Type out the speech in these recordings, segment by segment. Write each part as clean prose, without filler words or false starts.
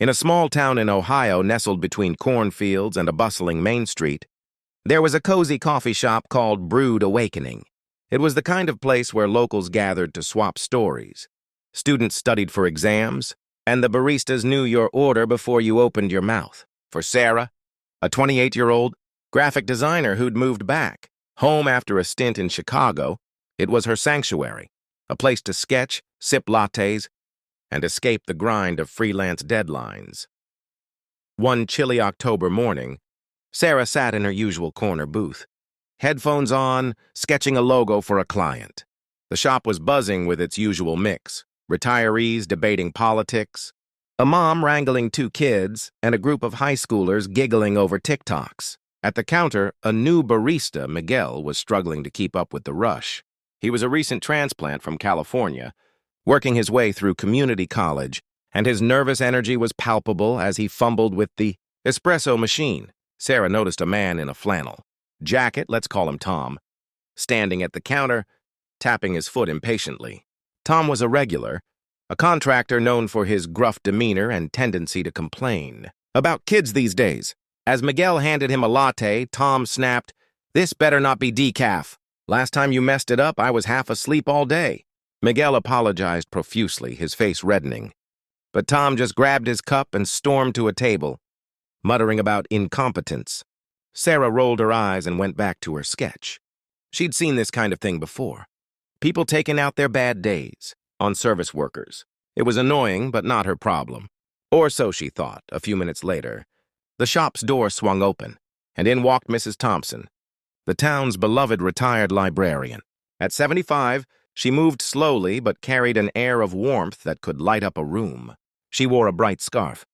In a small town in Ohio nestled between cornfields and a bustling main street, there was a cozy coffee shop called Brewed Awakening. It was the kind of place where locals gathered to swap stories. Students studied for exams, and the baristas knew your order before you opened your mouth. For Sarah, a 28-year-old graphic designer who'd moved back, home after a stint in Chicago, it was her sanctuary, a place to sketch, sip lattes, and escape the grind of freelance deadlines. One chilly October morning, Sarah sat in her usual corner booth, headphones on, sketching a logo for a client. The shop was buzzing with its usual mix: retirees debating politics, a mom wrangling two kids, and a group of high schoolers giggling over TikToks. At the counter, a new barista, Miguel, was struggling to keep up with the rush. He was a recent transplant from California, working his way through community college, and his nervous energy was palpable as he fumbled with the espresso machine. Sarah noticed a man in a flannel jacket, let's call him Tom, standing at the counter, tapping his foot impatiently. Tom was a regular, a contractor known for his gruff demeanor and tendency to complain about kids these days. As Miguel handed him a latte, Tom snapped, "This better not be decaf. Last time you messed it up, I was half asleep all day." Miguel apologized profusely, his face reddening. But Tom just grabbed his cup and stormed to a table, muttering about incompetence. Sarah rolled her eyes and went back to her sketch. She'd seen this kind of thing before. People taking out their bad days on service workers. It was annoying, but not her problem. Or so she thought. A few minutes later, the shop's door swung open, and in walked Mrs. Thompson, the town's beloved retired librarian. At 75, she moved slowly but carried an air of warmth that could light up a room. She wore a bright scarf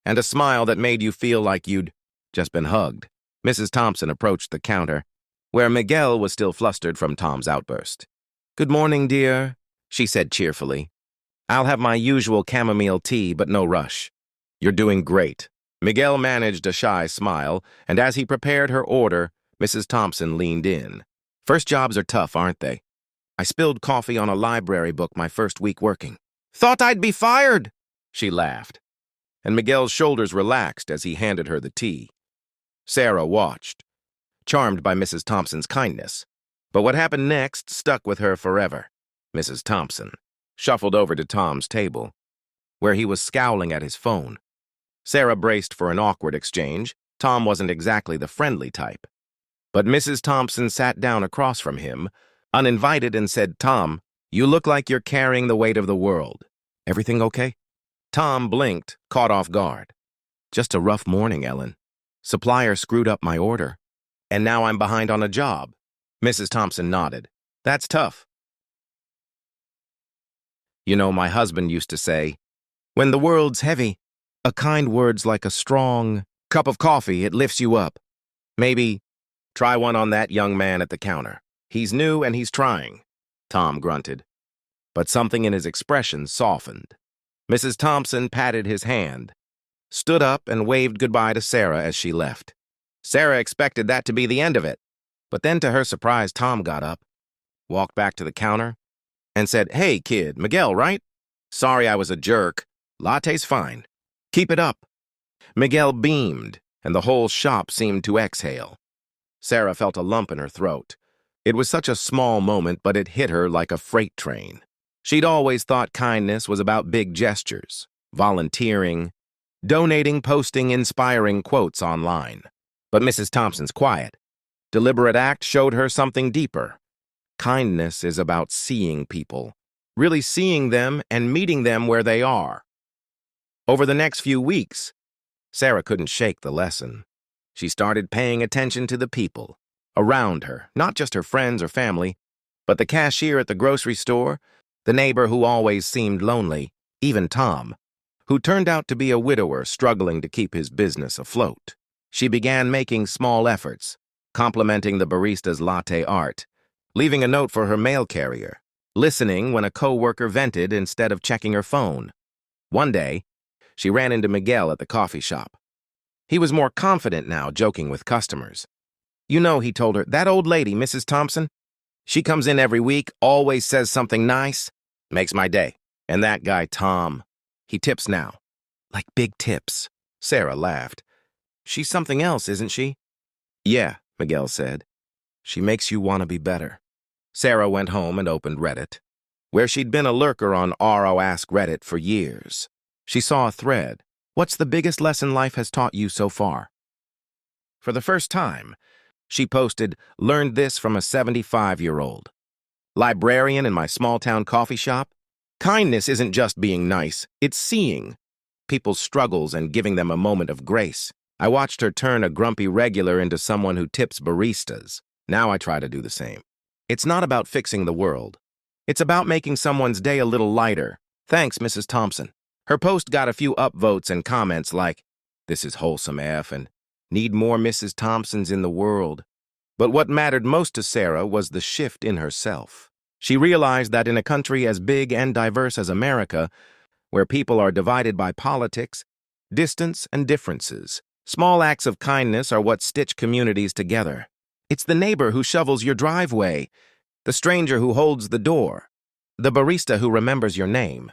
and a smile that made you feel like you'd just been hugged. Mrs. Thompson approached the counter, where Miguel was still flustered from Tom's outburst. "Good morning, dear," she said cheerfully. "I'll have my usual chamomile tea, but no rush." "You're doing great." Miguel managed a shy smile, and as he prepared her order, Mrs. Thompson leaned in. "First jobs are tough, aren't they? I spilled coffee on a library book my first week working." "Thought I'd be fired," she laughed, and Miguel's shoulders relaxed as he handed her the tea. Sarah watched, charmed by Mrs. Thompson's kindness. But what happened next stuck with her forever. Mrs. Thompson shuffled over to Tom's table, where he was scowling at his phone. Sarah braced for an awkward exchange. Tom wasn't exactly the friendly type. But Mrs. Thompson sat down across from him, uninvited, and said, "Tom, you look like you're carrying the weight of the world. Everything okay?" Tom blinked, caught off guard. "Just a rough morning, Ellen. Supplier screwed up my order, and now I'm behind on a job." Mrs. Thompson nodded. "That's tough. You know, my husband used to say, when the world's heavy, a kind word's like a strong cup of coffee, it lifts you up. Maybe try one on that young man at the counter. He's new and he's trying," Tom grunted. But something in his expression softened. Mrs. Thompson patted his hand, stood up, and waved goodbye to Sarah as she left. Sarah expected that to be the end of it. But then, to her surprise, Tom got up, walked back to the counter, and said, "Hey, kid, Miguel, right? Sorry I was a jerk. Latte's fine. Keep it up." Miguel beamed, and the whole shop seemed to exhale. Sarah felt a lump in her throat. It was such a small moment, but it hit her like a freight train. She'd always thought kindness was about big gestures, volunteering, donating, posting inspiring quotes online. But Mrs. Thompson's quiet, deliberate act showed her something deeper. Kindness is about seeing people, really seeing them and meeting them where they are. Over the next few weeks, Sarah couldn't shake the lesson. She started paying attention to the people around her, not just her friends or family, but the cashier at the grocery store, the neighbor who always seemed lonely, even Tom, who turned out to be a widower struggling to keep his business afloat. She began making small efforts, complimenting the barista's latte art, leaving a note for her mail carrier, listening when a coworker vented instead of checking her phone. One day, she ran into Miguel at the coffee shop. He was more confident now, joking with customers. "You know," he told her, "that old lady, Mrs. Thompson, she comes in every week, always says something nice. Makes my day. And that guy, Tom, he tips now. Like big tips. Sarah laughed. She's something else, isn't she? Yeah, Miguel said. She makes you want to be better. Sarah went home and opened Reddit, where she'd been a lurker on RO Ask Reddit for years. She saw a thread. What's the biggest lesson life has taught you so far? For the first time, she posted, learned this from a 75-year-old. Librarian in my small-town coffee shop? Kindness isn't just being nice, it's seeing people's struggles and giving them a moment of grace. I watched her turn a grumpy regular into someone who tips baristas. Now I try to do the same. It's not about fixing the world. It's about making someone's day a little lighter. Thanks, Mrs. Thompson. Her post got a few upvotes and comments like, "This is wholesome F," and "Need more Mrs. Thompsons in the world." But what mattered most to Sarah was the shift in herself. She realized that in a country as big and diverse as America, where people are divided by politics, distance, and differences, small acts of kindness are what stitch communities together. It's the neighbor who shovels your driveway, the stranger who holds the door, the barista who remembers your name.